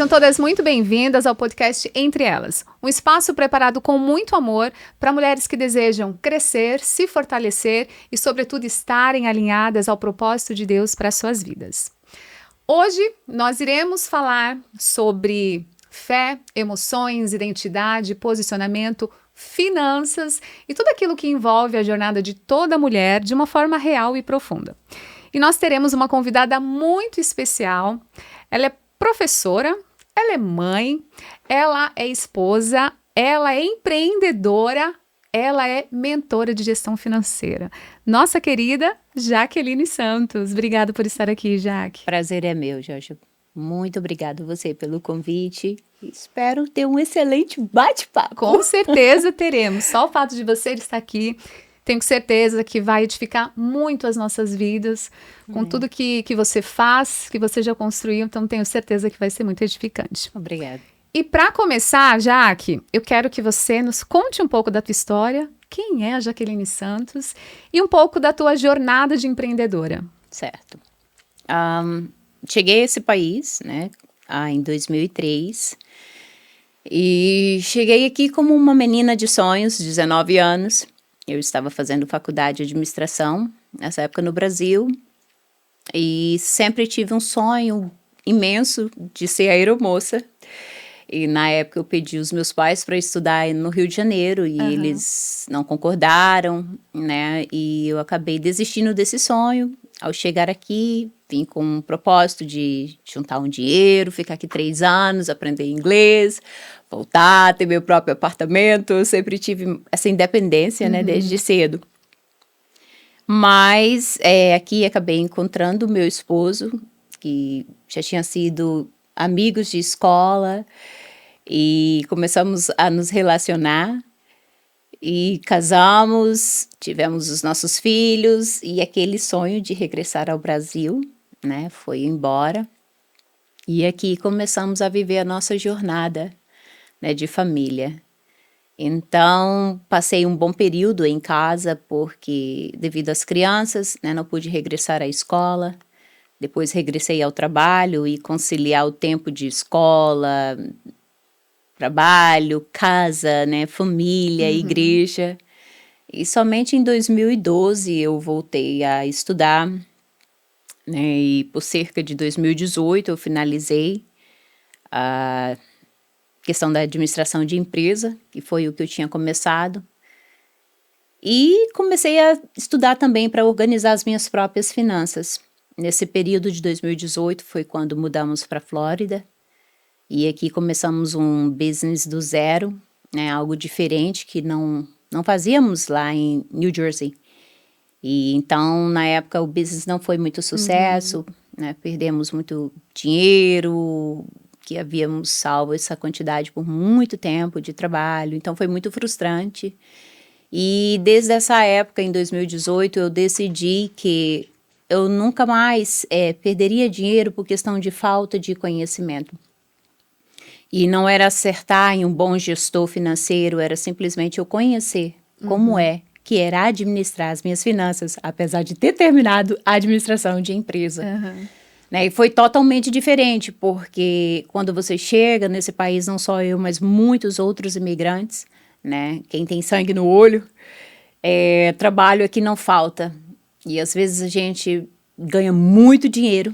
Sejam todas muito bem-vindas ao podcast Entre Elas, um espaço preparado com muito amor para mulheres que desejam crescer, se fortalecer e, sobretudo, estarem alinhadas ao propósito de Deus para suas vidas. Hoje nós iremos falar sobre fé, emoções, identidade, posicionamento, finanças e tudo aquilo que envolve a jornada de toda mulher de uma forma real e profunda. E nós teremos uma convidada muito especial. Ela é professora, ela é mãe, ela é esposa, ela é empreendedora, ela é mentora de gestão financeira. Nossa querida Jaqueline Santos. Obrigada por estar aqui, Jaque. Prazer é meu, Jorge. Muito obrigado você pelo convite. Espero ter um excelente bate-papo. Com certeza teremos. Só o fato de você estar aqui, tenho certeza que vai edificar muito as nossas vidas, com tudo que você faz, que você já construiu, então tenho certeza que vai ser muito edificante. Obrigada. E para começar, Jaque, eu quero que você nos conte um pouco da tua história, quem é a Jaqueline Santos, e um pouco da tua jornada de empreendedora. Certo. Cheguei a esse país, né, em 2003, e cheguei aqui como uma menina de sonhos, 19 anos. Eu estava fazendo faculdade de administração, nessa época no Brasil, e sempre tive um sonho imenso de ser aeromoça. E na época eu pedi os meus pais para estudar no Rio de Janeiro e eles não concordaram, né? E eu acabei desistindo desse sonho. Ao chegar aqui, vim com um propósito de juntar um dinheiro, ficar aqui 3 anos, aprender inglês, voltar, ter meu próprio apartamento. Eu sempre tive essa independência, né, desde cedo. Mas aqui acabei encontrando o meu esposo, que já tinha sido amigos de escola, e começamos a nos relacionar. E casamos, tivemos os nossos filhos, e aquele sonho de regressar ao Brasil, né, foi embora. E aqui começamos a viver a nossa jornada, né, de família. Então, passei um bom período em casa, porque devido às crianças, né, não pude regressar à escola. Depois regressei ao trabalho e conciliar o tempo de escola, trabalho, casa, né, família, igreja. E somente em 2012 eu voltei a estudar, né, e por cerca de 2018 eu finalizei a questão da administração de empresa, que foi o que eu tinha começado. E comecei a estudar também para organizar as minhas próprias finanças. Nesse período de 2018 foi quando mudamos para a Flórida. E aqui começamos um business do zero, né, algo diferente que não fazíamos lá em New Jersey. E então, na época, o business não foi muito sucesso, né, perdemos muito dinheiro, que havíamos salvo essa quantidade por muito tempo de trabalho, então foi muito frustrante. E desde essa época, em 2018, eu decidi que eu nunca mais perderia dinheiro por questão de falta de conhecimento. E não era acertar em um bom gestor financeiro, era simplesmente eu conhecer como que era administrar as minhas finanças, apesar de ter terminado a administração de empresa. Né? E foi totalmente diferente, porque quando você chega nesse país, não só eu, mas muitos outros imigrantes, né? Quem tem sangue no olho, trabalho aqui não falta. E às vezes a gente ganha muito dinheiro,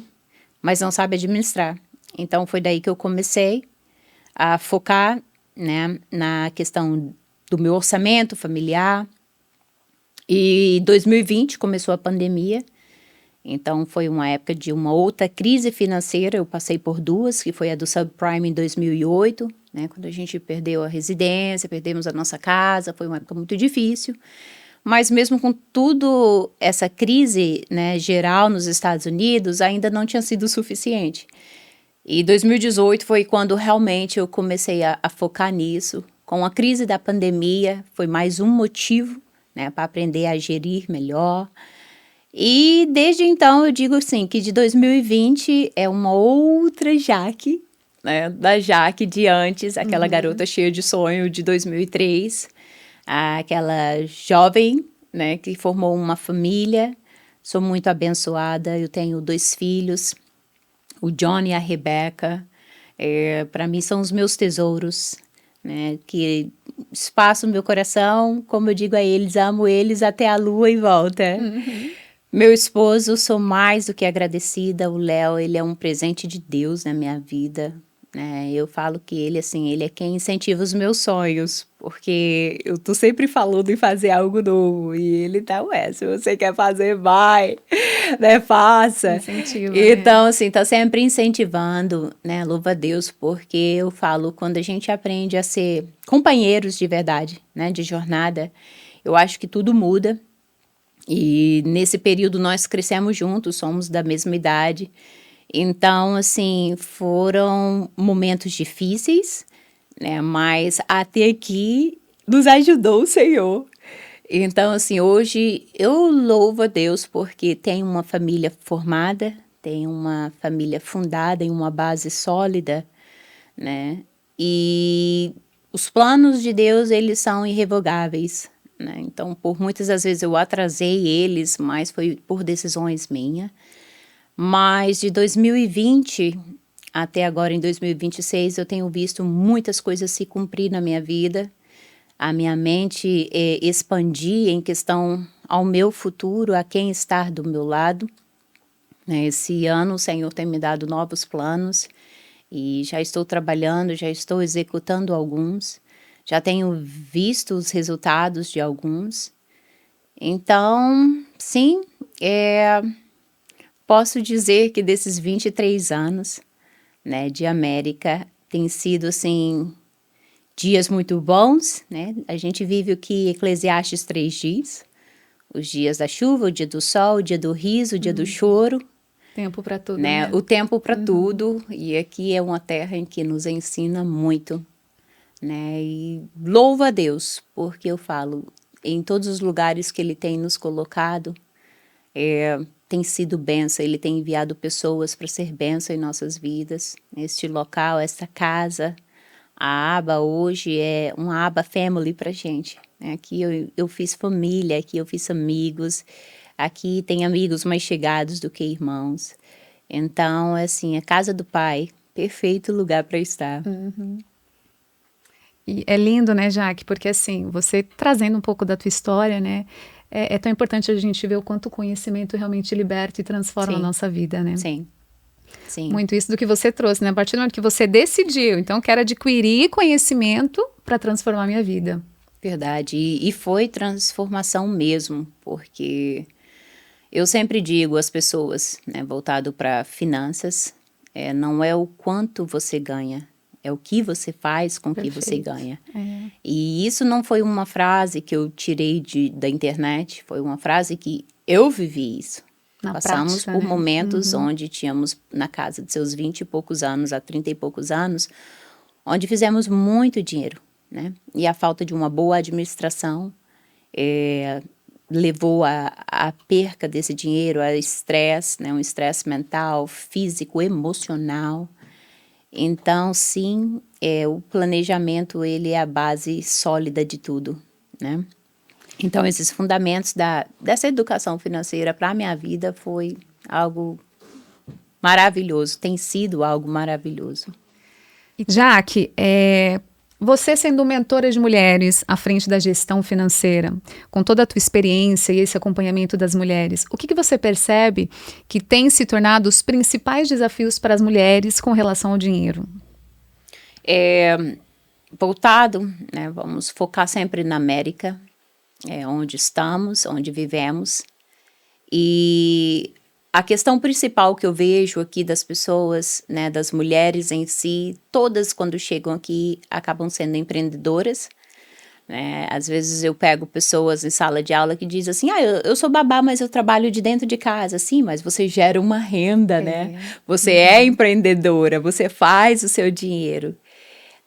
mas não sabe administrar. Então foi daí que eu comecei a focar, né, na questão do meu orçamento familiar. E 2020 começou a pandemia, então foi uma época de uma outra crise financeira. Eu passei por 2, que foi a do subprime em 2008, né, quando a gente perdeu a residência, perdemos a nossa casa, foi uma época muito difícil. Mas mesmo com tudo essa crise, né, geral nos Estados Unidos, ainda não tinha sido suficiente. E 2018 foi quando realmente eu comecei a focar nisso. Com a crise da pandemia, foi mais um motivo, né, para aprender a gerir melhor. E desde então eu digo assim, que de 2020 é uma outra Jaque, né, da Jaque de antes, aquela garota cheia de sonho de 2003, aquela jovem, né, que formou uma família. Sou muito abençoada, eu tenho 2 filhos, o John e a Rebecca. Para mim são os meus tesouros, né? Que espaço no meu coração, como eu digo a eles, amo eles até a lua e volta. Meu esposo, sou mais do que agradecida. O Léo, ele é um presente de Deus na minha vida, né? Eu falo que ele, assim, ele é quem incentiva os meus sonhos, porque eu tô sempre falando em fazer algo novo, e ele tá, se você quer fazer, vai, né, faça. Incentiva, Então, assim, tá sempre incentivando, né, louva a Deus, porque eu falo, quando a gente aprende a ser companheiros de verdade, né, de jornada, eu acho que tudo muda. E nesse período nós crescemos juntos, somos da mesma idade. Então, assim, foram momentos difíceis, né? Mas até aqui nos ajudou o Senhor. Então, assim, hoje eu louvo a Deus porque tenho uma família formada, tenho uma família fundada em uma base sólida, né? E os planos de Deus, eles são irrevogáveis, né? Então, por muitas das vezes eu atrasei eles, mas foi por decisões minhas. Mas de 2020 até agora, em 2026, eu tenho visto muitas coisas se cumprir na minha vida. A minha mente expandir em questão ao meu futuro, a quem estar do meu lado. Esse ano o Senhor tem me dado novos planos e já estou trabalhando, já estou executando alguns. Já tenho visto os resultados de alguns. Então, sim, posso dizer que desses 23 anos, né, de América, tem sido, assim, dias muito bons, né? A gente vive o que Eclesiastes 3 diz. Os dias da chuva, o dia do sol, o dia do riso, o dia do choro. Tempo para tudo, né? né? O tempo para tudo. E aqui é uma terra em que nos ensina muito, né? E louvo a Deus, porque eu falo, em todos os lugares que Ele tem nos colocado, tem sido bênção. Ele tem enviado pessoas para ser bênção em nossas vidas. Este local, esta casa, a aba hoje é uma aba family para gente. Né? Aqui eu fiz família, aqui eu fiz amigos, aqui tem amigos mais chegados do que irmãos. Então, assim, a casa do Pai, perfeito lugar para estar. E é lindo, né, Jaque? Porque assim, você trazendo um pouco da tua história, né? É tão importante a gente ver o quanto o conhecimento realmente liberta e transforma a Sim. nossa vida, né? Sim, sim. Muito isso do que você trouxe, né? A partir do momento que você decidiu, então quero adquirir conhecimento para transformar a minha vida. Verdade. E foi transformação mesmo, porque eu sempre digo às pessoas, né, voltado para finanças, não é o quanto você ganha, é o que você faz com o que você ganha. E isso não foi uma frase que eu tirei da internet, foi uma frase que eu vivi isso. Na Passamos prática, por né? momentos onde tínhamos, na casa de seus 20 e poucos anos, a 30 e poucos anos, onde fizemos muito dinheiro, né? E a falta de uma boa administração levou à perca desse dinheiro, a estresse, né? Um estresse mental, físico, emocional. Então, sim, o planejamento, ele é a base sólida de tudo, né? Então, esses fundamentos dessa educação financeira para a minha vida foi algo maravilhoso, tem sido algo maravilhoso. Jaque, você sendo mentora de mulheres à frente da gestão financeira, com toda a tua experiência e esse acompanhamento das mulheres, o que você percebe que tem se tornado os principais desafios para as mulheres com relação ao dinheiro? Voltado, né, vamos focar sempre na América, onde estamos, onde vivemos. E a questão principal que eu vejo aqui das pessoas, né, das mulheres em si, todas quando chegam aqui acabam sendo empreendedoras. Né? Às vezes eu pego pessoas em sala de aula que dizem assim, eu sou babá, mas eu trabalho de dentro de casa. Sim, mas você gera uma renda, né? Você é empreendedora, você faz o seu dinheiro.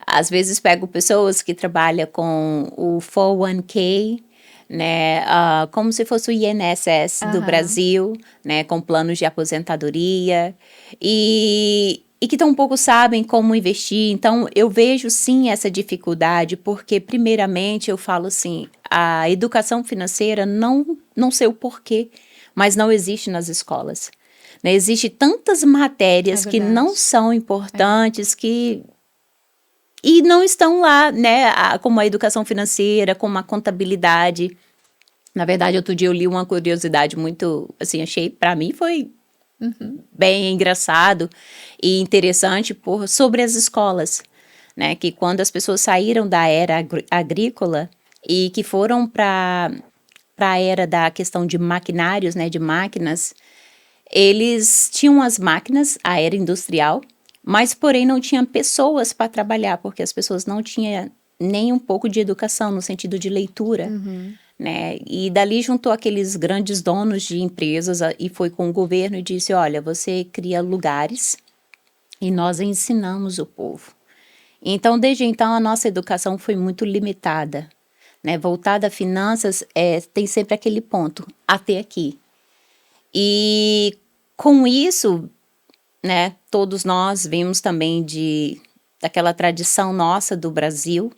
Às vezes pego pessoas que trabalham com o 401k, né, como se fosse o INSS do Brasil, né, com planos de aposentadoria, e que tão pouco sabem como investir. Então, eu vejo sim essa dificuldade, porque primeiramente eu falo assim, a educação financeira não sei o porquê, mas não existe nas escolas. né? Existem tantas matérias que verdade. não são importantes, e não estão lá, né? Como a educação financeira, como a contabilidade. Na verdade, outro dia eu li uma curiosidade muito, assim, achei, para mim foi bem engraçado e interessante sobre as escolas, né? Que quando as pessoas saíram da era agrícola e que foram para a era da questão de maquinários, né? De máquinas, eles tinham as máquinas, a era industrial, mas porém não tinham pessoas para trabalhar, porque as pessoas não tinham nem um pouco de educação no sentido de leitura. Né? E dali juntou aqueles grandes donos de empresas e foi com o governo e disse, olha, você cria lugares e nós ensinamos o povo. Então, desde então, a nossa educação foi muito limitada, né? Voltada a finanças, tem sempre aquele ponto, até aqui. E com isso, né, todos nós vimos também daquela tradição nossa do Brasil,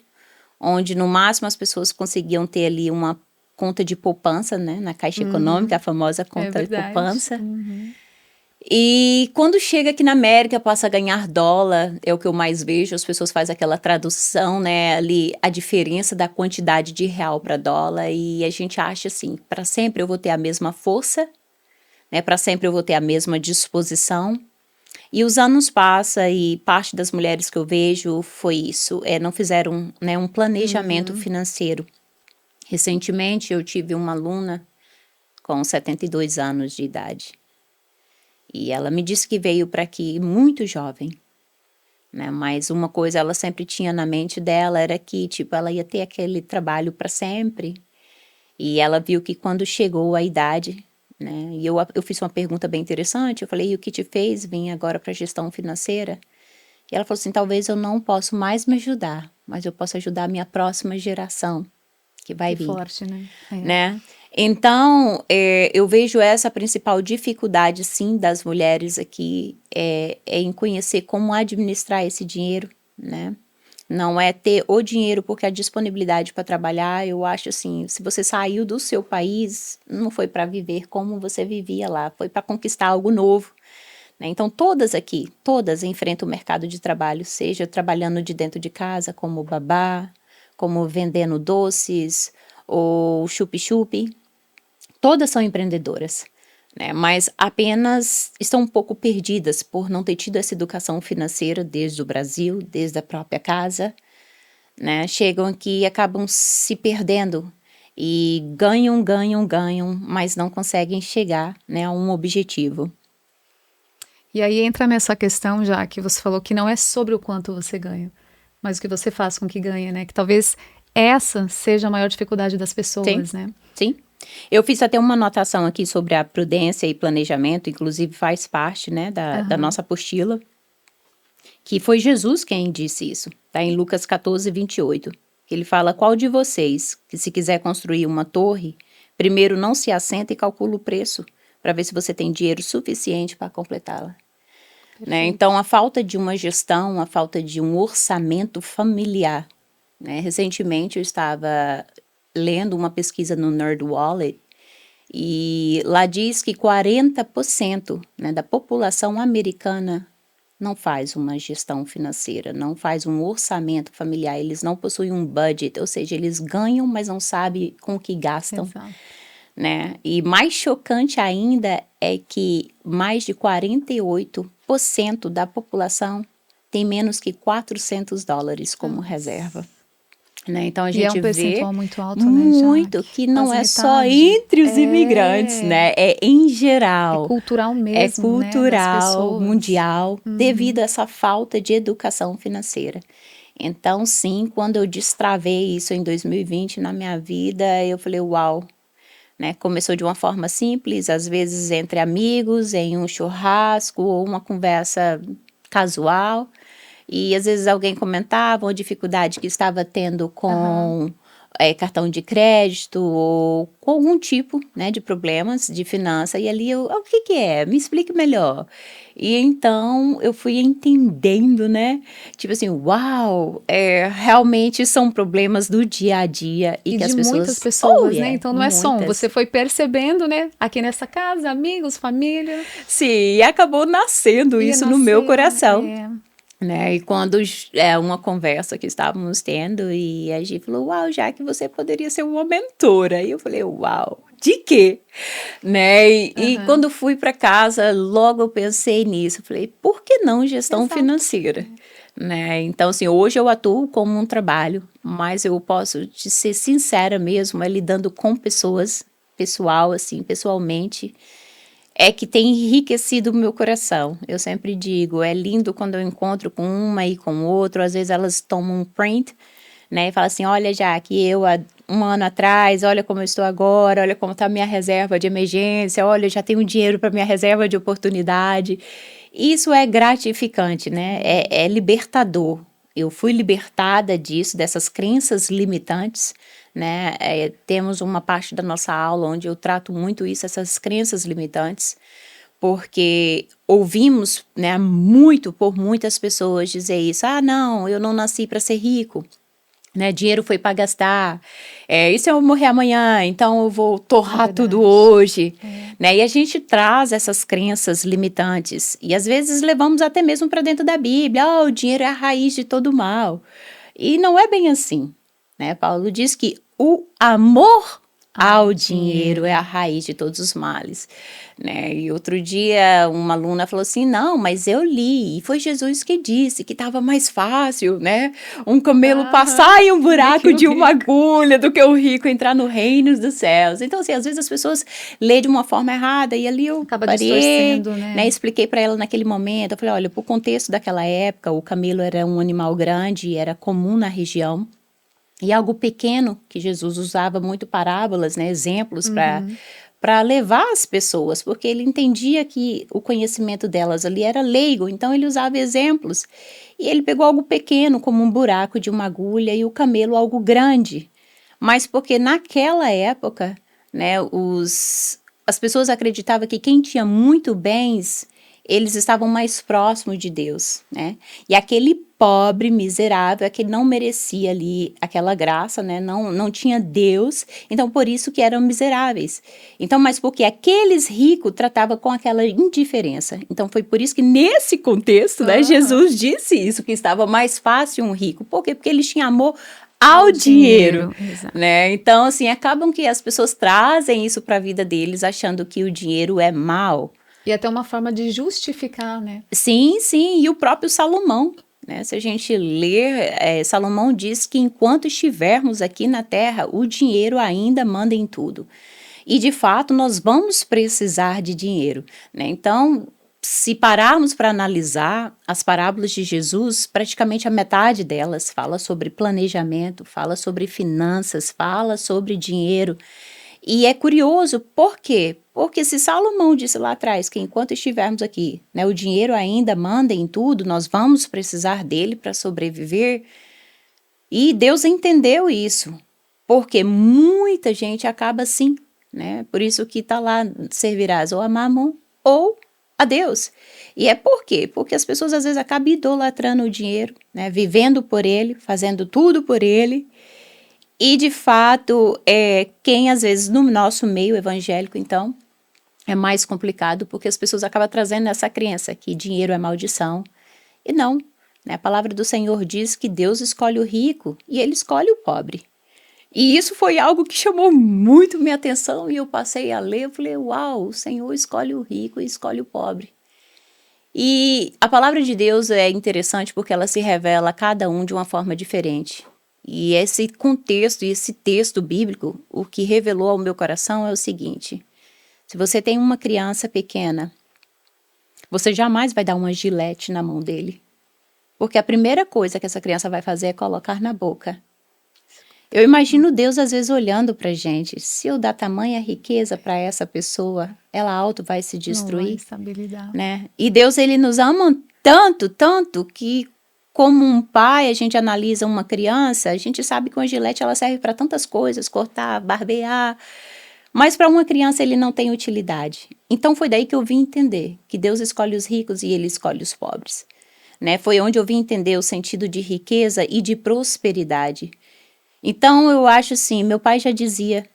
onde no máximo as pessoas conseguiam ter ali uma conta de poupança, né, na Caixa Econômica, a famosa conta de poupança. E quando chega aqui na América, passa a ganhar dólar, é o que eu mais vejo, as pessoas fazem aquela tradução, né, ali, a diferença da quantidade de real para dólar, e a gente acha assim, para sempre eu vou ter a mesma força, né, para sempre eu vou ter a mesma disposição. E os anos passam e parte das mulheres que eu vejo foi isso, não fizeram, né, um planejamento financeiro. Recentemente eu tive uma aluna com 72 anos de idade e ela me disse que veio para aqui muito jovem, né, mas uma coisa ela sempre tinha na mente dela era que tipo, ela ia ter aquele trabalho para sempre e ela viu que quando chegou a idade, né, e eu fiz uma pergunta bem interessante, eu falei, e o que te fez vir agora para a gestão financeira? E ela falou assim, talvez eu não possa mais me ajudar, mas eu posso ajudar a minha próxima geração, que vai vir. Forte, né? Né? Então, eu vejo essa principal dificuldade, sim, das mulheres aqui, em conhecer como administrar esse dinheiro, né? Não é ter o dinheiro porque a disponibilidade para trabalhar, eu acho assim, se você saiu do seu país, não foi para viver como você vivia lá, foi para conquistar algo novo. Né? Então, todas enfrentam o mercado de trabalho, seja trabalhando de dentro de casa, como babá, como vendendo doces ou chup-chup, todas são empreendedoras, né? Mas apenas estão um pouco perdidas por não ter tido essa educação financeira desde o Brasil, desde a própria casa, né? Chegam aqui e acabam se perdendo e ganham, mas não conseguem chegar, né, a um objetivo. E aí entra nessa questão já que você falou que não é sobre o quanto você ganha, mas o que você faz com que ganha, né? Que talvez essa seja a maior dificuldade das pessoas, Sim, né? Sim. Eu fiz até uma anotação aqui sobre a prudência e planejamento, inclusive faz parte, né, da nossa apostila, que foi Jesus quem disse isso, tá em Lucas 14, 28. Ele fala, qual de vocês, que se quiser construir uma torre, primeiro não se assenta e calcula o preço, para ver se você tem dinheiro suficiente para completá-la. Né? Então, a falta de uma gestão, a falta de um orçamento familiar. Né? Recentemente, eu estava lendo uma pesquisa no NerdWallet e lá diz que 40%, né, da população americana não faz uma gestão financeira, não faz um orçamento familiar, eles não possuem um budget, ou seja, eles ganham, mas não sabem com o que gastam. Exato. Né? E mais chocante ainda é que mais de 48% da população tem menos que $400 como reserva. Né? Então a gente e é um percentual vê muito alto, né, Jaque? que não Quase é só metade. entre os imigrantes, né? É em geral. É cultural mesmo, É cultural, né, das pessoas. mundial, devido a essa falta de educação financeira. Então, sim, quando eu destravei isso em 2020 na minha vida, eu falei, uau. Né? Começou de uma forma simples, às vezes entre amigos, em um churrasco ou uma conversa casual. E às vezes alguém comentava uma dificuldade que estava tendo com cartão de crédito ou com algum tipo, né, de problemas de finança. E ali o que que é? Me explique melhor. E então eu fui entendendo, né? Tipo assim, uau, realmente são problemas do dia a dia e E que de as muitas pessoas, pessoas, né? Então não é só um, você muitas. foi percebendo, né? Aqui nessa casa, amigos, família, Sim, e acabou nascendo e isso no meu nasceu, coração. Né? E quando uma conversa que estávamos tendo e a Gi falou, uau, já que você poderia ser uma mentora. E eu falei, uau, de quê? Né? E Aham. quando fui para casa, logo eu pensei nisso. Falei, por que não gestão Exato. financeira? Né? Então, assim, hoje eu atuo como um trabalho, mas eu posso te ser sincera mesmo, lidando com pessoas, pessoal, assim, pessoalmente, é que tem enriquecido o meu coração. Eu sempre digo, é lindo quando eu encontro com uma e com outro, às vezes elas tomam um print, né, e falam assim, olha, Jaque, eu há um ano atrás, olha como eu estou agora, olha como está a minha reserva de emergência, olha, eu já tenho dinheiro para minha reserva de oportunidade. Isso é gratificante, né, é libertador. Eu fui libertada disso, dessas crenças limitantes, né? Temos uma parte da nossa aula onde eu trato muito isso, essas crenças limitantes, porque ouvimos, né, muito por muitas pessoas dizer isso. Ah, não, eu não nasci para ser rico. Né, dinheiro foi para gastar. E se eu morrer amanhã, então eu vou É torrar tudo verdade. hoje. Né? E a gente traz essas crenças limitantes. E às vezes levamos até mesmo para dentro da Bíblia. Oh, o dinheiro é a raiz de todo mal. E não é bem assim. Né? Paulo diz que o amor ao dinheiro é a raiz de todos os males, né? E outro dia uma aluna falou assim, não, mas eu li, e foi Jesus que disse que estava mais fácil, né? Um camelo Aham. passar em um Do que buraco o de uma rico. agulha do que o rico entrar no reino dos céus. Então, assim, às vezes as pessoas lêem de uma forma errada, e ali eu Acaba parei, distorcendo, né? né? Expliquei para ela naquele momento, eu falei, olha, pro contexto daquela época, o camelo era um animal grande, era comum na região, e algo pequeno, que Jesus usava muito parábolas, né, exemplos para levar as pessoas, porque ele entendia que o conhecimento delas ali era leigo, então ele usava exemplos. E ele pegou algo pequeno, como um buraco de uma agulha, e o camelo algo grande. Mas porque naquela época, né, as pessoas acreditavam que quem tinha muito bens, eles estavam mais próximos de Deus, né? E aquele pobre, miserável, aquele não merecia ali aquela graça, né? Não tinha Deus, então por isso que eram miseráveis. Então, mas porque aqueles ricos tratavam com aquela indiferença. Então foi por isso que nesse contexto, né, Jesus disse isso, que estava mais fácil um rico. Por quê? Porque eles tinham amor ao dinheiro, Exato. né? Então, assim, acabam que as pessoas trazem isso para a vida deles, achando que o dinheiro é mal. E até uma forma de justificar, né? Sim, sim, e o próprio Salomão, né? Se a gente ler, Salomão diz que enquanto estivermos aqui na terra, o dinheiro ainda manda em tudo. E, de fato, nós vamos precisar de dinheiro, né? Então, se pararmos para analisar as parábolas de Jesus, praticamente a metade delas fala sobre planejamento, fala sobre finanças, fala sobre dinheiro. E é curioso, por quê? Porque se Salomão disse lá atrás que enquanto estivermos aqui, né, o dinheiro ainda manda em tudo, nós vamos precisar dele para sobreviver. E Deus entendeu isso, porque muita gente acaba assim, né? Por isso que está lá, servirás ou a Mamon ou a Deus. E é por quê? Porque as pessoas às vezes acabam idolatrando o dinheiro, né? Vivendo por ele, fazendo tudo por ele. E, de fato, quem às vezes no nosso meio evangélico, então, é mais complicado, porque as pessoas acabam trazendo essa crença que dinheiro é maldição. E não, né? A palavra do Senhor diz que Deus escolhe o rico e ele escolhe o pobre. E isso foi algo que chamou muito minha atenção e eu passei a ler, eu falei, uau, o Senhor escolhe o rico e escolhe o pobre. E a palavra de Deus é interessante porque ela se revela a cada um de uma forma diferente. E esse contexto e esse texto bíblico, o que revelou ao meu coração é o seguinte: se você tem uma criança pequena, você jamais vai dar uma gilete na mão dele. Porque a primeira coisa que essa criança vai fazer é colocar na boca. Eu imagino Deus às vezes olhando para a gente. Se eu dar tamanha riqueza para essa pessoa, ela auto vai se Não vai destruir, saber lidar. né? E Deus, ele nos ama tanto, tanto que como um pai, a gente analisa uma criança, a gente sabe que uma gilete ela serve para tantas coisas, cortar, barbear, mas para uma criança ele não tem utilidade. Então foi daí que eu vim entender que Deus escolhe os ricos e ele escolhe os pobres. Né? Foi onde eu vim entender o sentido de riqueza e de prosperidade. Então eu acho assim, meu pai já dizia,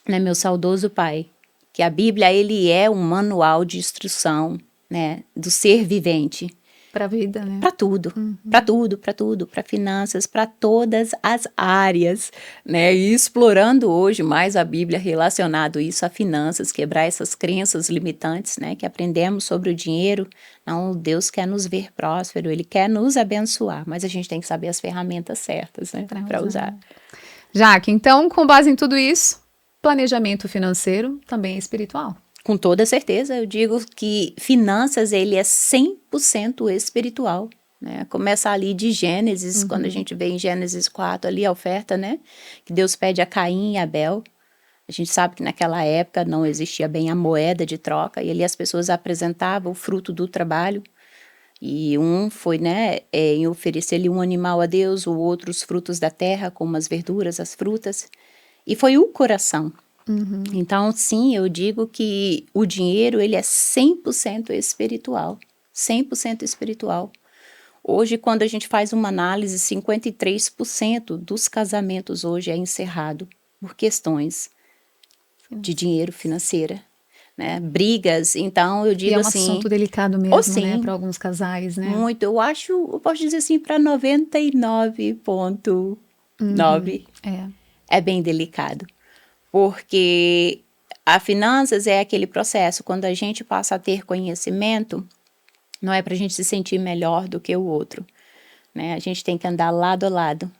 né, meu saudoso pai, que a Bíblia ele é um manual de instrução, né, do ser vivente. Para a vida, né? Para tudo, para tudo, para finanças, para todas as áreas, né? E explorando hoje mais a Bíblia relacionado isso a finanças, quebrar essas crenças limitantes, né? Que aprendemos sobre o dinheiro. Não, Deus quer nos ver próspero, Ele quer nos abençoar, mas a gente tem que saber as ferramentas certas, né? Para usar. Jaque, então, com base em tudo isso, planejamento financeiro também é espiritual. Com toda certeza, eu digo que finanças, ele é 100% espiritual, né? Começa ali de Gênesis, quando a gente vê em Gênesis 4 ali a oferta, né? Que Deus pede a Caim e Abel. A gente sabe que naquela época não existia bem a moeda de troca, e ali as pessoas apresentavam o fruto do trabalho. E um foi, né, em oferecer-lhe um animal a Deus, o outro os frutos da terra, como as verduras, as frutas. E foi o coração. Então, sim, eu digo que o dinheiro, ele é 100% espiritual. 100% espiritual. Hoje, quando a gente faz uma análise, 53% dos casamentos hoje é encerrado por questões de dinheiro financeira, né? Brigas, então eu digo assim... E é um assunto delicado mesmo, né, para alguns casais, né? Muito, eu posso dizer assim, para 99,9% é bem delicado. Porque a finanças é aquele processo, quando a gente passa a ter conhecimento, não é para a gente se sentir melhor do que o outro, né? A gente tem que andar lado a lado.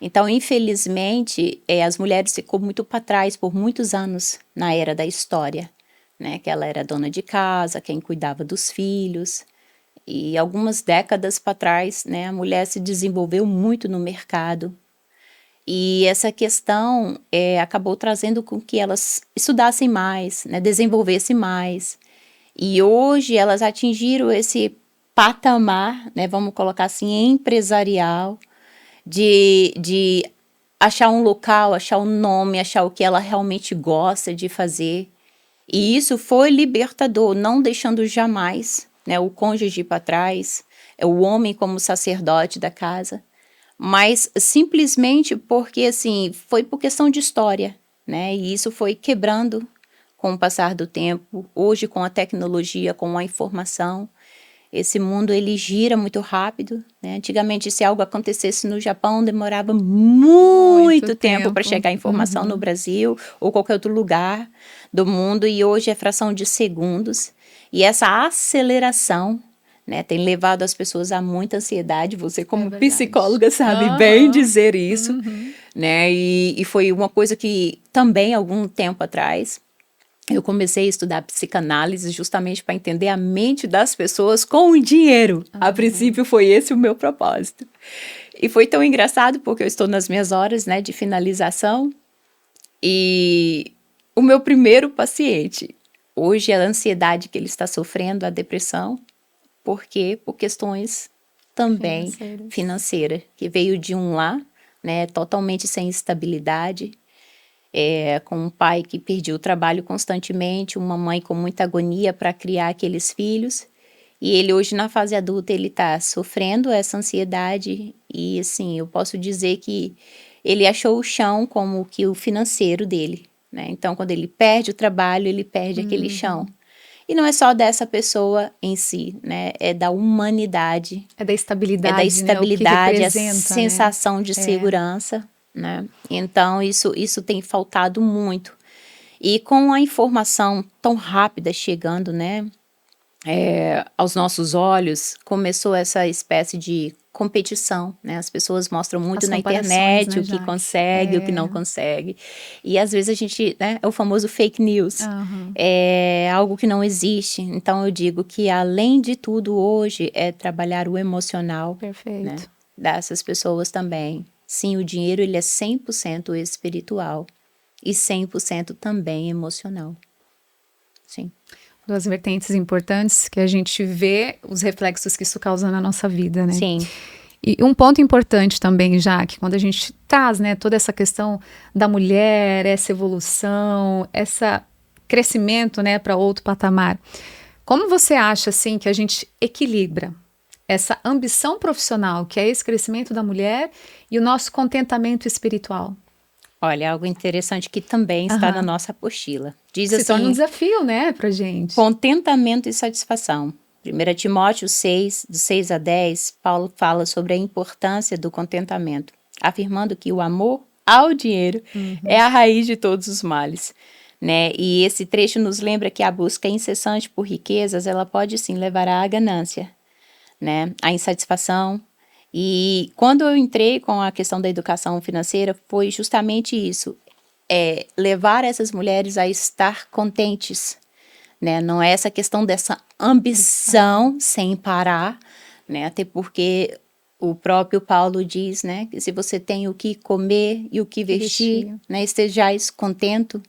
Então, infelizmente, as mulheres ficou muito para trás por muitos anos na era da história, né? Que ela era dona de casa, quem cuidava dos filhos. E algumas décadas para trás, né, a mulher se desenvolveu muito no mercado. E essa questão acabou trazendo com que elas estudassem mais, né, desenvolvessem mais. E hoje elas atingiram esse patamar, né, vamos colocar assim, empresarial, de achar um local, achar um nome, achar o que ela realmente gosta de fazer. E isso foi libertador, não deixando jamais, né, o cônjuge para trás, o homem como sacerdote da casa, mas simplesmente porque, assim, foi por questão de história, né, e isso foi quebrando com o passar do tempo. Hoje, com a tecnologia, com a informação, esse mundo, ele gira muito rápido, né? Antigamente, se algo acontecesse no Japão, demorava muito tempo para chegar a informação no Brasil ou qualquer outro lugar do mundo, e hoje é fração de segundos. E essa aceleração, né, tem levado as pessoas a muita ansiedade. Você, como psicóloga, sabe bem dizer isso, né? E foi uma coisa que também, algum tempo atrás, eu comecei a estudar psicanálise justamente para entender a mente das pessoas com o dinheiro. A princípio foi esse o meu propósito. E foi tão engraçado porque eu estou nas minhas horas, né, de finalização, e o meu primeiro paciente, hoje a ansiedade que ele está sofrendo, a depressão, por quê? Por questões também financeiras, que veio de um lar, né, totalmente sem estabilidade, com um pai que perdia o trabalho constantemente, uma mãe com muita agonia para criar aqueles filhos. E ele hoje, na fase adulta, ele está sofrendo essa ansiedade. E, assim, eu posso dizer que ele achou o chão como que o financeiro dele, né? Então, quando ele perde o trabalho, ele perde aquele chão. E não é só dessa pessoa em si, né? É da humanidade. É da estabilidade, é da estabilidade, né? a sensação de segurança, né? Então, isso tem faltado muito. E com a informação tão rápida chegando, né, aos nossos olhos, começou essa espécie de competição, né? As pessoas mostram muito na internet, né, o que consegue, o que não consegue. E às vezes a gente, né, é o famoso fake news. É algo que não existe. Então eu digo que além de tudo hoje é trabalhar o emocional, né, dessas pessoas também. Sim, o dinheiro ele é 100% espiritual e 100% também emocional. Sim. Duas vertentes importantes que a gente vê os reflexos que isso causa na nossa vida, né? Sim. E um ponto importante também, Jaque, quando a gente traz, né, toda essa questão da mulher, essa evolução, esse crescimento, né, para outro patamar. Como você acha, assim, que a gente equilibra essa ambição profissional, que é esse crescimento da mulher, e o nosso contentamento espiritual? Olha, algo interessante que também está na nossa apostila. Diz Se torna um assim, desafio, né, pra gente. contentamento e satisfação. 1 Timóteo 6, do 6 a 10, Paulo fala sobre a importância do contentamento, afirmando que o amor ao dinheiro é a raiz de todos os males. Né? E esse trecho nos lembra que a busca incessante por riquezas, ela pode sim levar à ganância, né? À insatisfação. E quando eu entrei com a questão da educação financeira, foi justamente isso, levar essas mulheres a estar contentes, né? Não é essa questão dessa ambição sem parar, né? Até porque o próprio Paulo diz, né, que se você tem o que comer e o que vestir, né, estejais contento.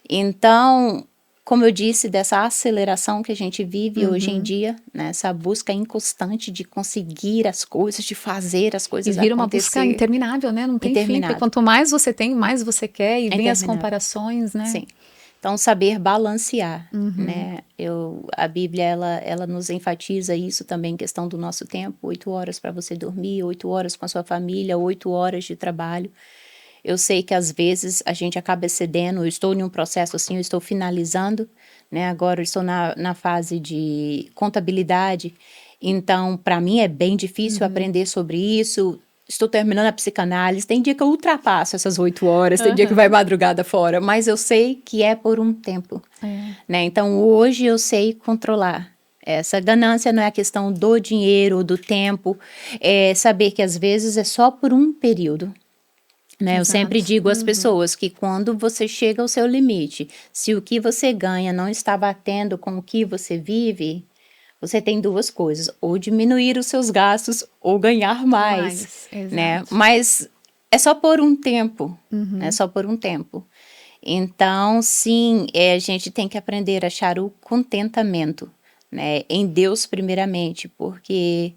Então, como eu disse, dessa aceleração que a gente vive hoje em dia, né, essa busca inconstante de conseguir as coisas, de fazer as coisas acontecer. E vira uma busca interminável, né? Não tem fim, porque quanto mais você tem, mais você quer, e vem as comparações, né? Sim. Então, saber balancear, né? A Bíblia, ela nos enfatiza isso também, questão do nosso tempo, 8 horas para você dormir, 8 horas com a sua família, 8 horas de trabalho. Eu sei que às vezes a gente acaba excedendo, eu estou em um processo assim, eu estou finalizando, né? Agora eu estou na fase de contabilidade, então para mim é bem difícil aprender sobre isso. Estou terminando a psicanálise, tem dia que eu ultrapasso essas 8 horas, tem dia que vai madrugada fora, mas eu sei que é por um tempo, né? Então hoje eu sei controlar. Essa ganância não é a questão do dinheiro, do tempo, é saber que às vezes é só por um período. Né? Eu sempre digo às pessoas que quando você chega ao seu limite, se o que você ganha não está batendo com o que você vive, você tem duas coisas, ou diminuir os seus gastos ou ganhar mais, né? Mas é só por um tempo, é só por um tempo. Então, sim, a gente tem que aprender a achar o contentamento, né? Em Deus primeiramente, porque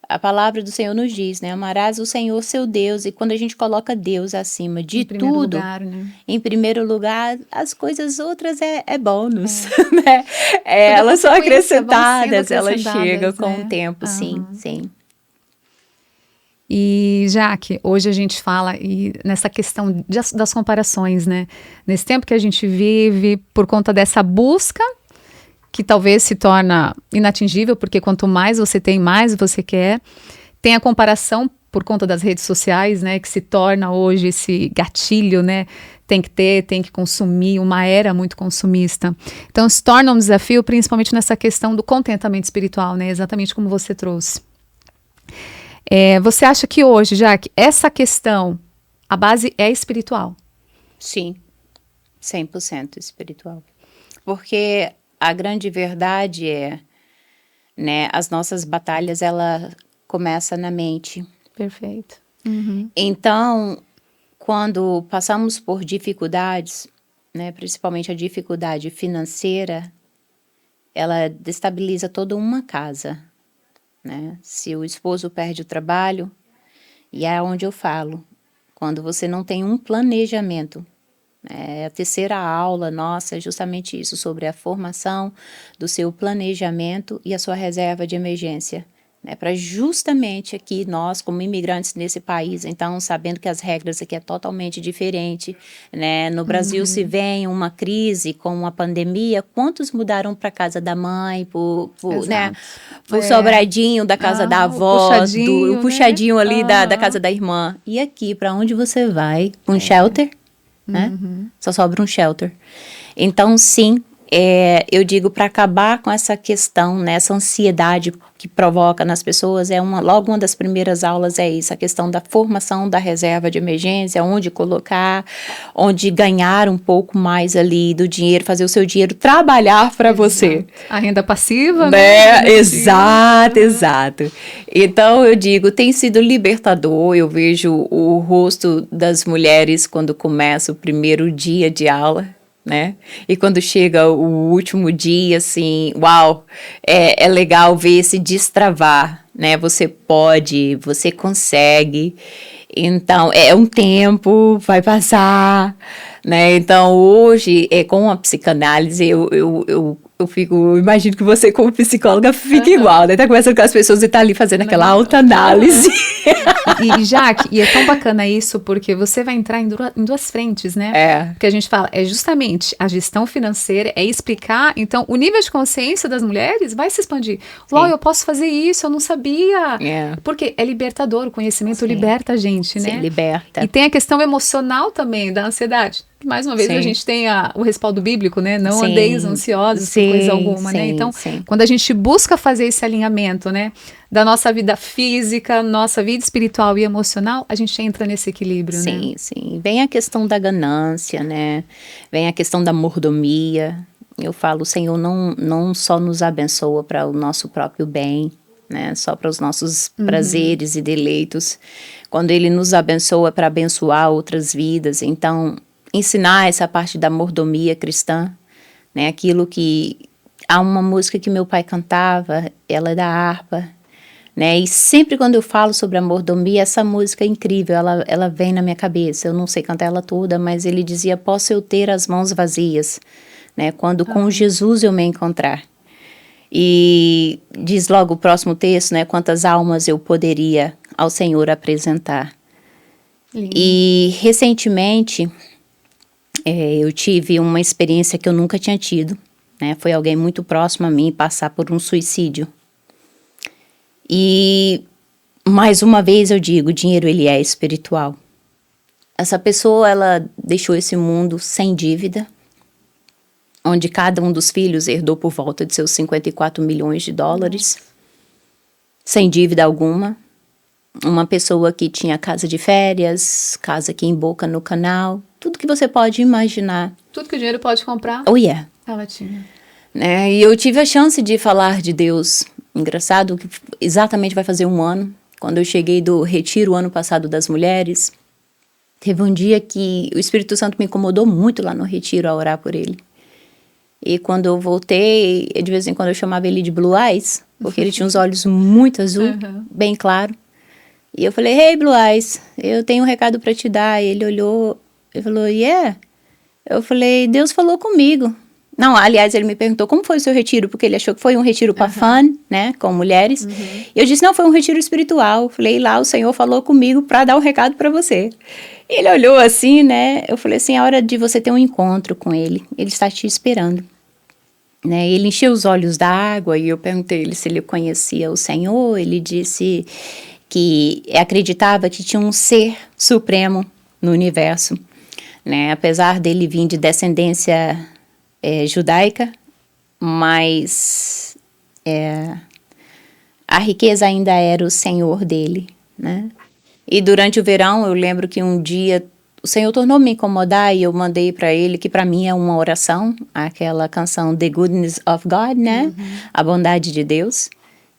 a palavra do Senhor nos diz, né? Amarás o Senhor seu Deus, e quando a gente coloca Deus acima de tudo, lugar, né? Em primeiro lugar, as coisas outras é bônus, né? Elas são acrescentadas, elas chegam com o tempo, sim, sim. E, Jaque, hoje a gente fala nessa questão das comparações, né? Nesse tempo que a gente vive, por conta dessa busca, que talvez se torna inatingível, porque quanto mais você tem, mais você quer. Tem a comparação por conta das redes sociais, né, que se torna hoje esse gatilho, né, tem que ter, tem que consumir, uma era muito consumista. Então se torna um desafio, principalmente nessa questão do contentamento espiritual, né, exatamente como você trouxe. Você acha que hoje, Jaque, essa questão, a base é espiritual? Sim, 100% espiritual. Porque a grande verdade é, né, as nossas batalhas, ela começa na mente. Perfeito. Então, quando passamos por dificuldades, né, principalmente a dificuldade financeira, ela destabiliza toda uma casa, né? Se o esposo perde o trabalho, e é onde eu falo, quando você não tem um planejamento, a terceira aula nossa é justamente isso, sobre a formação do seu planejamento e a sua reserva de emergência, né, para justamente aqui nós, como imigrantes nesse país, então sabendo que as regras aqui é totalmente diferente, né, no Brasil se vem uma crise com a pandemia, quantos mudaram para casa da mãe, né, por sobradinho da casa da avó, o puxadinho, né, ali da casa da irmã, e aqui para onde você vai? Um shelter? Né? Só sobra um shelter. Então, sim, eu digo, para acabar com essa questão, né, essa ansiedade que provoca nas pessoas, logo uma das primeiras aulas é isso, a questão da formação da reserva de emergência, onde colocar, onde ganhar um pouco mais ali do dinheiro, fazer o seu dinheiro trabalhar para você. A renda passiva, né? Exato. Então, eu digo, tem sido libertador, eu vejo o rosto das mulheres quando começa o primeiro dia de aula, né? E quando chega o último dia, assim, uau, é legal ver se destravar, né? Você pode, você consegue. Então, é um tempo, vai passar, né? Então, hoje, com a psicanálise, eu fico, imagino que você, como psicóloga, fica igual, né? Tá conversando com as pessoas e tá ali fazendo aquela autoanálise. E Jaque, e é tão bacana isso, porque você vai entrar em duas frentes, né? Porque a gente fala, é justamente a gestão financeira, é explicar, então, o nível de consciência das mulheres vai se expandir. Uau, eu posso fazer isso, eu não sabia. Porque é libertador, o conhecimento liberta a gente, né? Sim, liberta. E tem a questão emocional também, da ansiedade. Mais uma vez, a gente tem o respaldo bíblico, né? Não andeis ansiosos por coisa alguma, né? Então, quando a gente busca fazer esse alinhamento, né? Da nossa vida física, nossa vida espiritual e emocional, a gente entra nesse equilíbrio, né? Sim. Vem a questão da ganância, né? Vem a questão da mordomia. Eu falo, o Senhor não só nos abençoa para o nosso próprio bem, né? Só para os nossos prazeres e deleitos. Quando Ele nos abençoa para abençoar outras vidas, então ensinar essa parte da mordomia cristã, né? Aquilo que há uma música que meu pai cantava, ela é da harpa, né? E sempre quando eu falo sobre a mordomia, essa música é incrível, ela vem na minha cabeça. Eu não sei cantar ela toda, mas ele dizia: posso eu ter as mãos vazias, né? Quando com Jesus eu me encontrar. E diz logo o próximo texto, né? Quantas almas eu poderia ao Senhor apresentar. Lindo. E recentemente eu tive uma experiência que eu nunca tinha tido, né? Foi alguém muito próximo a mim passar por um suicídio. E mais uma vez eu digo, o dinheiro ele é espiritual. Essa pessoa, ela deixou esse mundo sem dívida, onde cada um dos filhos herdou por volta de seus 54 milhões de dólares, sem dívida alguma. Uma pessoa que tinha casa de férias, casa aqui em Boca no Canal, tudo que você pode imaginar. Tudo que o dinheiro pode comprar. Oh, yeah. Ela tinha. Né? E eu tive a chance de falar de Deus. Engraçado que exatamente vai fazer um ano. Quando eu cheguei do retiro o ano passado das mulheres, teve um dia que o Espírito Santo me incomodou muito lá no retiro a orar por ele. E quando eu voltei, de vez em quando eu chamava ele de Blue Eyes, porque ele tinha os olhos muito azul, bem claro. E eu falei: hey, Blue Eyes, eu tenho um recado para te dar. E ele olhou e falou: yeah. Eu falei: Deus falou comigo. Não, aliás, ele me perguntou como foi o seu retiro, porque ele achou que foi um retiro para fun, né, com mulheres. E eu disse: não, foi um retiro espiritual. Falei: lá o Senhor falou comigo para dar um recado para você. E ele olhou assim, né, eu falei assim: é hora de você ter um encontro com ele. Ele está te esperando. Né, ele encheu os olhos d'água e eu perguntei ele se ele conhecia o Senhor. Ele disse que acreditava que tinha um ser supremo no universo, né, apesar dele vir de descendência judaica, mas a riqueza ainda era o Senhor dele, né? E durante o verão eu lembro que um dia o Senhor tornou me incomodar e eu mandei para ele, que para mim é uma oração, aquela canção The Goodness of God, né? A bondade de Deus.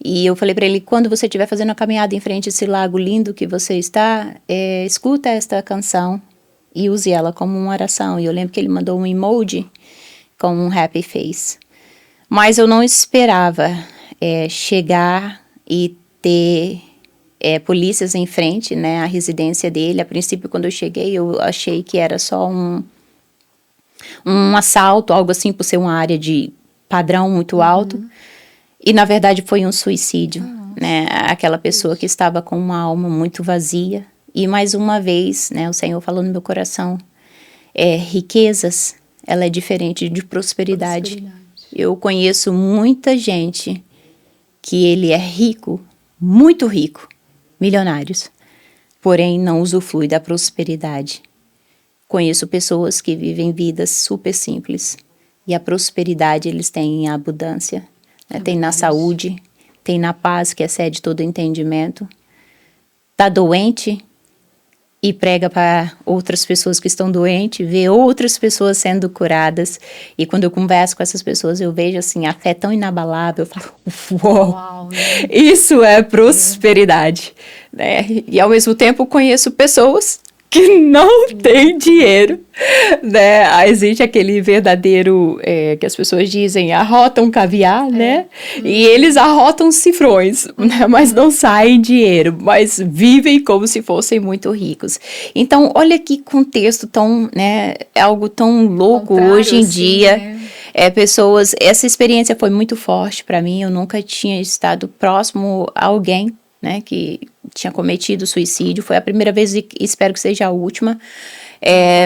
E eu falei para ele: quando você estiver fazendo a caminhada em frente a esse lago lindo que você está, escuta esta canção e use ela como uma oração. E eu lembro que ele mandou um emoji com um happy face. Mas eu não esperava chegar e ter polícias em frente, né, à residência dele. A princípio, quando eu cheguei, eu achei que era só um assalto, algo assim, por ser uma área de padrão muito alto. E, na verdade, foi um suicídio, né? Aquela pessoa que estava com uma alma muito vazia. E, mais uma vez, né, o Senhor falou no meu coração, riquezas, ela é diferente de prosperidade. Eu conheço muita gente que ele é rico, muito rico, milionários, porém não usufrui da prosperidade. Conheço pessoas que vivem vidas super simples e a prosperidade eles têm em abundância. Né? Tem na saúde, tem na paz que excede todo entendimento. Está doente e prega para outras pessoas que estão doentes, vê outras pessoas sendo curadas. E quando eu converso com essas pessoas, eu vejo assim, a fé tão inabalável. Eu falo: uau, né? Isso é prosperidade. Né? E ao mesmo tempo conheço pessoas que não tem dinheiro, né? Existe aquele verdadeiro, que as pessoas dizem, arrotam caviar, né? E eles arrotam cifrões, né? Mas não saem dinheiro, mas vivem como se fossem muito ricos. Então, olha que contexto tão, né? É algo tão louco Contrário, hoje em assim, dia. né? Essa experiência foi muito forte para mim. Eu nunca tinha estado próximo a alguém, né, que tinha cometido suicídio. Foi a primeira vez e espero que seja a última.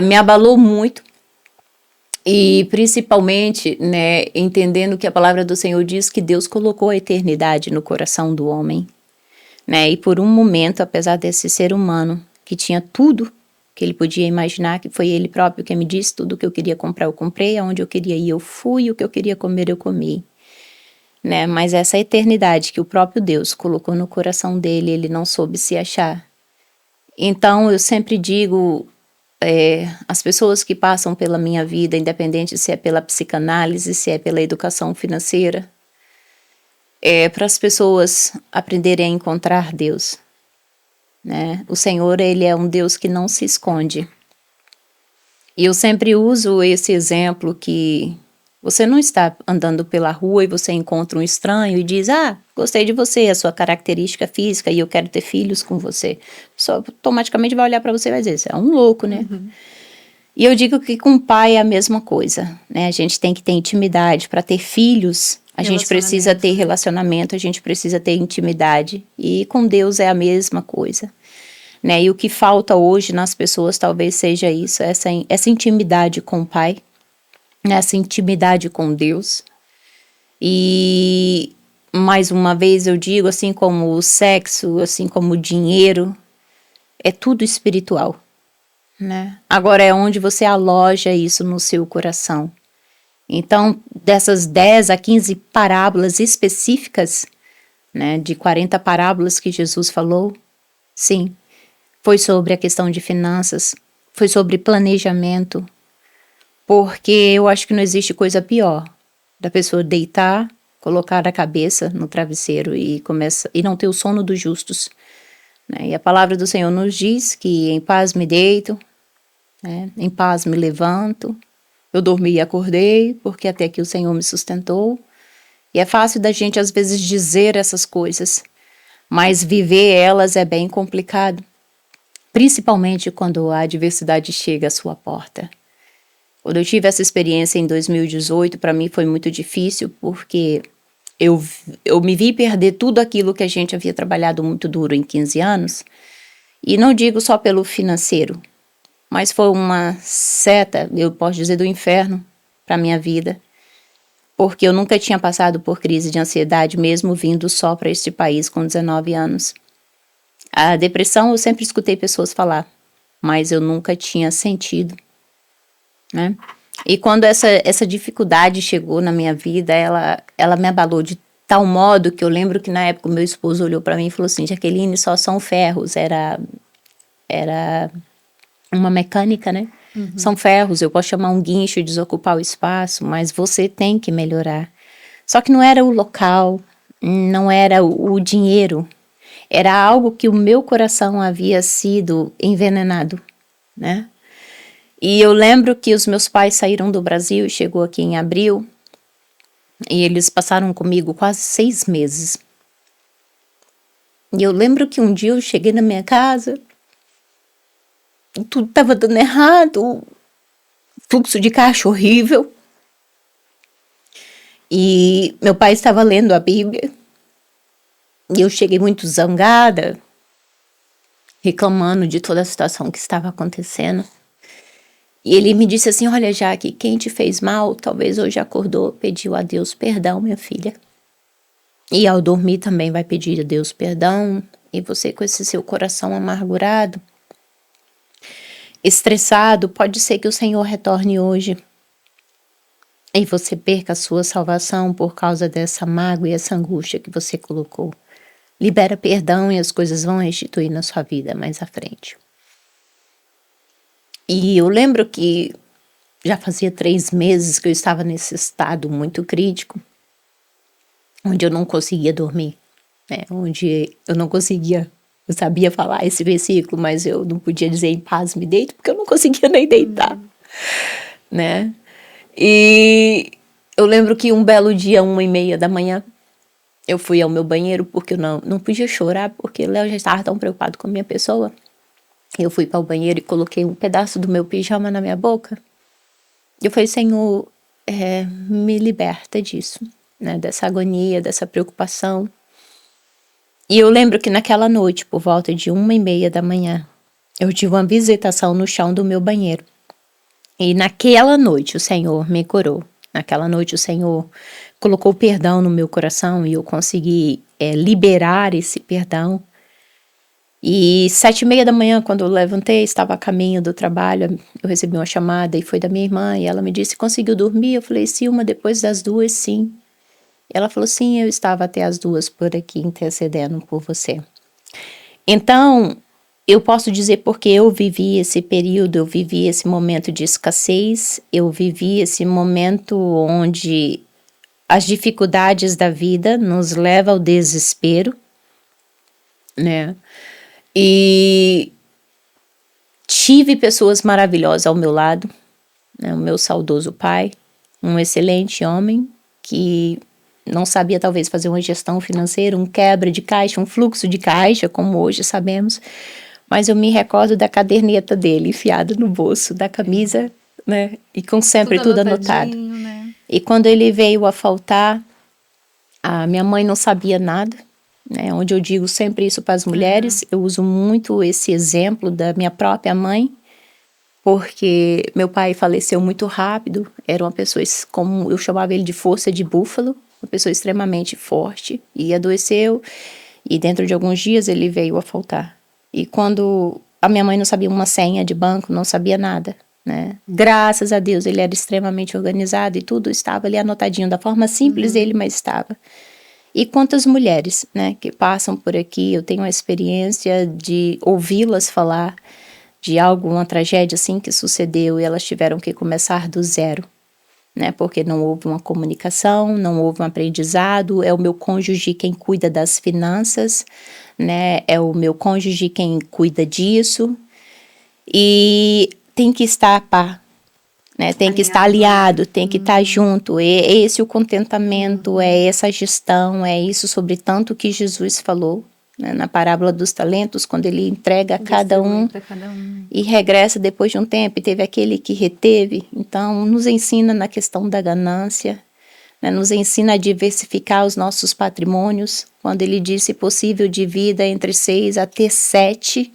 Me abalou muito. E principalmente, né, entendendo que a palavra do Senhor diz que Deus colocou a eternidade no coração do homem, né? E por um momento, apesar desse ser humano que tinha tudo que ele podia imaginar, que foi ele próprio que me disse, tudo que eu queria comprar eu comprei, aonde eu queria ir eu fui, o que eu queria comer eu comi, né? Mas essa eternidade que o próprio Deus colocou no coração dele, ele não soube se achar. Então eu sempre digo, as pessoas que passam pela minha vida, independente se é pela psicanálise, se é pela educação financeira, para as pessoas aprenderem a encontrar Deus, né? O Senhor, ele é um Deus que não se esconde. E eu sempre uso esse exemplo que você não está andando pela rua e você encontra um estranho e diz, gostei de você, a sua característica física e eu quero ter filhos com você. Só automaticamente vai olhar para você e vai dizer, você é um louco, né? E eu digo que com o pai é a mesma coisa, né? A gente tem que ter intimidade para ter filhos. A gente precisa ter relacionamento, a gente precisa ter intimidade. E com Deus é a mesma coisa, né? E o que falta hoje nas pessoas talvez seja isso, essa intimidade com o Pai, essa intimidade com Deus. E mais uma vez eu digo, assim como o sexo, assim como o dinheiro, é tudo espiritual, né? Agora é onde você aloja isso no seu coração. Então, dessas 10 a 15 parábolas específicas, né, de 40 parábolas que Jesus falou, sim, foi sobre a questão de finanças, foi sobre planejamento, porque eu acho que não existe coisa pior da pessoa deitar, colocar a cabeça no travesseiro e não ter o sono dos justos, né? E a palavra do Senhor nos diz que em paz me deito, né, em paz me levanto. Eu dormi e acordei, porque até que o Senhor me sustentou. E é fácil da gente, às vezes, dizer essas coisas, mas viver elas é bem complicado. Principalmente quando a adversidade chega à sua porta. Quando eu tive essa experiência em 2018, para mim foi muito difícil, porque eu me vi perder tudo aquilo que a gente havia trabalhado muito duro em 15 anos. E não digo só pelo financeiro, mas foi uma seta, eu posso dizer, do inferno para a minha vida, porque eu nunca tinha passado por crise de ansiedade, mesmo vindo só para este país com 19 anos. A depressão eu sempre escutei pessoas falar, mas eu nunca tinha sentido, né? E quando essa dificuldade chegou na minha vida, ela me abalou de tal modo que eu lembro que na época o meu esposo olhou para mim e falou assim, Jaqueline, só são ferros, era uma mecânica, né? São ferros, eu posso chamar um guincho e desocupar o espaço, mas você tem que melhorar. Só que não era o local, não era o dinheiro, era algo que o meu coração havia sido envenenado, né? E eu lembro que os meus pais saíram do Brasil e chegou aqui em abril, e eles passaram comigo quase 6 meses. E eu lembro que um dia eu cheguei na minha casa, e tudo estava dando errado, fluxo de caixa horrível. E meu pai estava lendo a Bíblia. E eu cheguei muito zangada, reclamando de toda a situação que estava acontecendo. E ele me disse assim, olha, Jaque, quem te fez mal, talvez hoje acordou, pediu a Deus perdão, minha filha. E ao dormir também vai pedir a Deus perdão. E você com esse seu coração amargurado, estressado, pode ser que o Senhor retorne hoje e você perca a sua salvação por causa dessa mágoa e essa angústia que você colocou. Libera perdão e as coisas vão restituir na sua vida mais à frente. E eu lembro que já fazia 3 meses que eu estava nesse estado muito crítico, onde eu não conseguia dormir, né? Onde eu não conseguia Eu sabia falar esse versículo, mas eu não podia dizer em paz me deito, porque eu não conseguia nem deitar, né? E eu lembro que um belo dia, 1h30 da manhã, eu fui ao meu banheiro, porque eu não podia chorar, porque o Léo já estava tão preocupado com a minha pessoa. Eu fui para o banheiro e coloquei um pedaço do meu pijama na minha boca. Eu falei, Senhor, me liberta disso, né? Dessa agonia, dessa preocupação. E eu lembro que naquela noite, por volta de 1h30 da manhã, eu tive uma visitação no chão do meu banheiro. E naquela noite o Senhor me curou. Naquela noite o Senhor colocou perdão no meu coração e eu consegui liberar esse perdão. E 7h30 da manhã, quando eu levantei, estava a caminho do trabalho, eu recebi uma chamada e foi da minha irmã e ela me disse, conseguiu dormir? Eu falei, Silma, depois das 2, sim. Ela falou, sim, eu estava até as 2 por aqui intercedendo por você. Então, eu posso dizer porque eu vivi esse período, eu vivi esse momento de escassez, eu vivi esse momento onde as dificuldades da vida nos levam ao desespero, né? E tive pessoas maravilhosas ao meu lado, né? O meu saudoso pai, um excelente homem que não sabia talvez fazer uma gestão financeira, um quebra de caixa, um fluxo de caixa, como hoje sabemos, mas eu me recordo da caderneta dele enfiada no bolso da camisa, né? E com sempre tudo anotado. Né? E quando ele veio a faltar, a minha mãe não sabia nada, né? Onde eu digo sempre isso para as mulheres, eu uso muito esse exemplo da minha própria mãe, porque meu pai faleceu muito rápido, era uma pessoa, como eu chamava ele de força de búfalo, uma pessoa extremamente forte, e adoeceu, e dentro de alguns dias ele veio a faltar. E quando a minha mãe não sabia uma senha de banco, não sabia nada, né? Graças a Deus ele era extremamente organizado e tudo estava ali anotadinho, da forma simples dele, mas estava. E quantas mulheres, né, que passam por aqui, eu tenho a experiência de ouvi-las falar de algo, uma tragédia assim que sucedeu e elas tiveram que começar do zero, né, porque não houve uma comunicação, não houve um aprendizado, é o meu cônjuge quem cuida das finanças, né, é o meu cônjuge quem cuida disso, e tem que estar a par, né, tem que estar aliado, tem que estar junto, é esse o contentamento, é essa gestão, é isso sobre tanto que Jesus falou, né, na parábola dos talentos, quando ele entrega a cada um e regressa depois de um tempo, e teve aquele que reteve. Então nos ensina na questão da ganância, né, nos ensina a diversificar os nossos patrimônios, quando ele disse possível divida entre 6 até 7,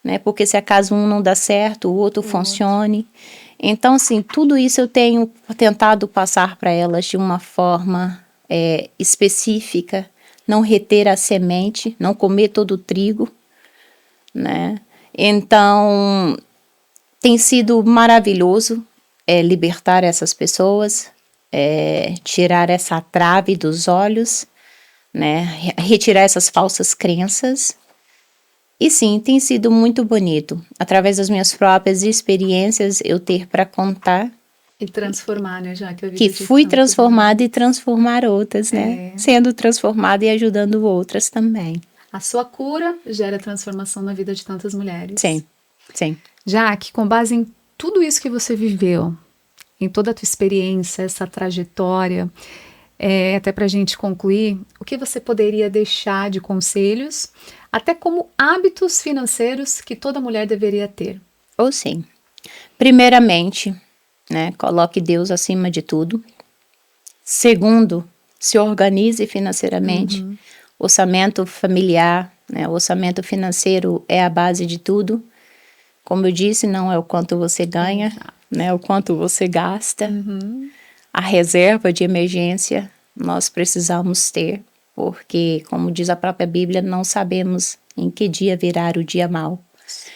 né, porque se acaso um não dá certo, o outro funcione. Então, assim, tudo isso eu tenho tentado passar para elas de uma forma específica, não reter a semente, não comer todo o trigo, né? Então, tem sido maravilhoso libertar essas pessoas, tirar essa trave dos olhos, né? Retirar essas falsas crenças. E sim, tem sido muito bonito, através das minhas próprias experiências, eu ter para contar. E transformar, né, já que a vida que fui transformada e transformar outras, né? Sendo transformada e ajudando outras também. A sua cura gera transformação na vida de tantas mulheres. Sim, sim. Jaque, com base em tudo isso que você viveu, em toda a tua experiência, essa trajetória, até para a gente concluir, o que você poderia deixar de conselhos, até como hábitos financeiros que toda mulher deveria ter? Ou sim. Primeiramente, né, coloque Deus acima de tudo. Segundo, se organize financeiramente. Orçamento familiar, né, orçamento financeiro é a base de tudo. Como eu disse, não é o quanto você ganha, né, o quanto você gasta. A reserva de emergência nós precisamos ter, porque, como diz a própria Bíblia, não sabemos em que dia virá o dia mau.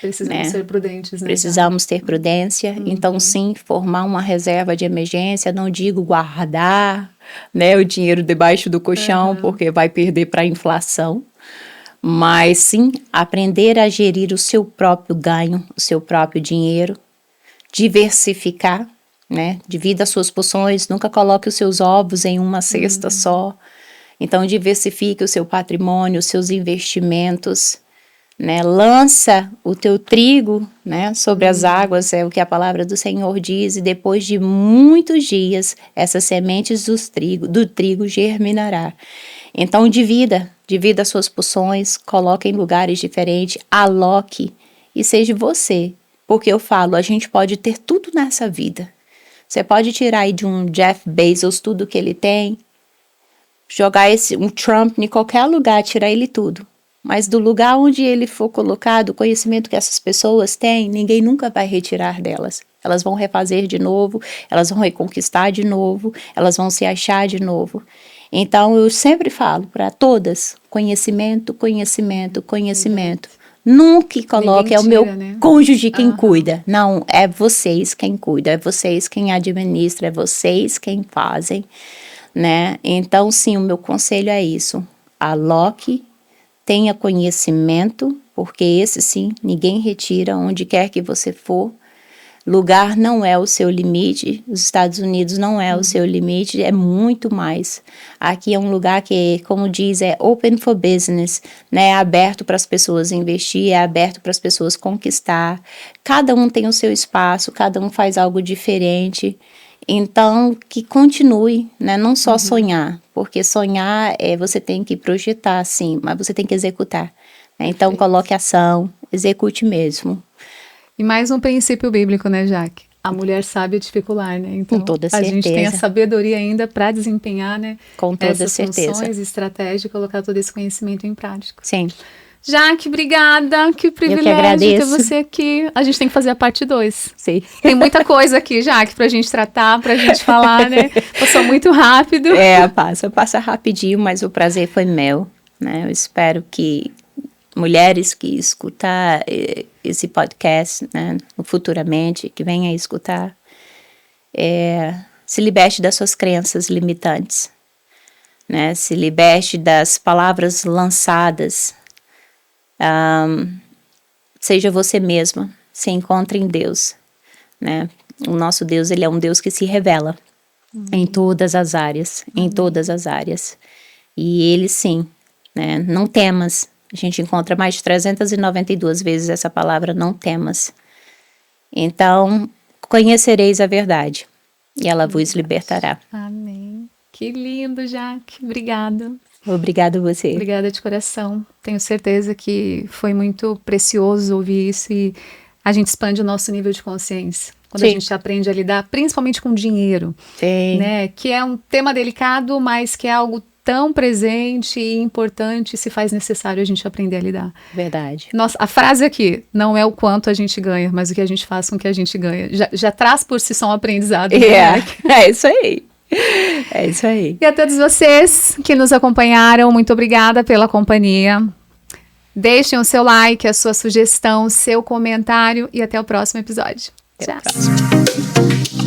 Precisamos ser prudentes, né? Precisamos ter prudência. Então, sim, formar uma reserva de emergência, não digo guardar, né, o dinheiro debaixo do colchão, porque vai perder para a inflação. Mas, sim, aprender a gerir o seu próprio ganho, o seu próprio dinheiro, diversificar, né? Divida as suas porções, nunca coloque os seus ovos em uma cesta só. Então, diversifique o seu patrimônio, os seus investimentos, né? Lança o teu trigo, né, sobre as águas, é o que a palavra do Senhor diz, e depois de muitos dias, essas sementes do trigo germinará. Então, divida as suas porções, coloque em lugares diferentes, aloque e seja você. Porque eu falo, a gente pode ter tudo nessa vida. Você pode tirar aí de um Jeff Bezos tudo que ele tem, jogar um Trump em qualquer lugar, tirar ele tudo. Mas do lugar onde ele for colocado, o conhecimento que essas pessoas têm, ninguém nunca vai retirar delas. Elas vão refazer de novo, elas vão reconquistar de novo, elas vão se achar de novo. Então, eu sempre falo para todas, conhecimento, conhecimento, conhecimento. Nunca coloque, é o meu cônjuge quem cuida. Não, é vocês quem cuida, é vocês quem administra, é vocês quem fazem, né? Então, sim, o meu conselho é isso. Aloque, tenha conhecimento, porque esse sim, ninguém retira, onde quer que você for. Lugar não é o seu limite, os Estados Unidos não é o seu limite, é muito mais. Aqui é um lugar que, como diz, é open for business, né? É aberto para as pessoas investir, é aberto para as pessoas conquistar. Cada um tem o seu espaço, cada um faz algo diferente. Então, que continue, né? Não só sonhar, porque sonhar você tem que projetar, sim, mas você tem que executar. Né? Então, coloque ação, execute mesmo. E mais um princípio bíblico, né, Jaque? A mulher sabe edificar, né? Então, com toda certeza. A gente tem a sabedoria ainda para desempenhar, né? Com toda essas certeza. funções, estratégias e colocar todo esse conhecimento em prática. Sim. Jaque, obrigada. Que privilégio ter você aqui. A gente tem que fazer a parte 2. Sim. Tem muita coisa aqui, Jaque, pra gente tratar, pra gente falar, né? Passou muito rápido. Passa rapidinho, mas o prazer foi meu, né? Eu espero que mulheres que escutar esse podcast, né, futuramente, que venham a escutar, se liberte das suas crenças limitantes, né, se liberte das palavras lançadas, seja você mesma, se encontre em Deus, né, o nosso Deus, ele é um Deus que se revela em todas as áreas, e ele sim, né, não temas. A gente encontra mais de 392 vezes essa palavra, não temas. Então, conhecereis a verdade e ela vos libertará. Amém. Que lindo, Jaque. Obrigada. Obrigada a você. Obrigada de coração. Tenho certeza que foi muito precioso ouvir isso e a gente expande o nosso nível de consciência. Quando a gente aprende a lidar, principalmente com dinheiro, né? Que é um tema delicado, mas que é algo tão presente e importante, se faz necessário a gente aprender a lidar. Verdade. Nossa, a frase aqui, não é o quanto a gente ganha, mas o que a gente faz com o que a gente ganha. Já traz por si só um aprendizado. É isso aí. É isso aí. E a todos vocês que nos acompanharam, muito obrigada pela companhia. Deixem o seu like, a sua sugestão, o seu comentário e até o próximo episódio. Tchau.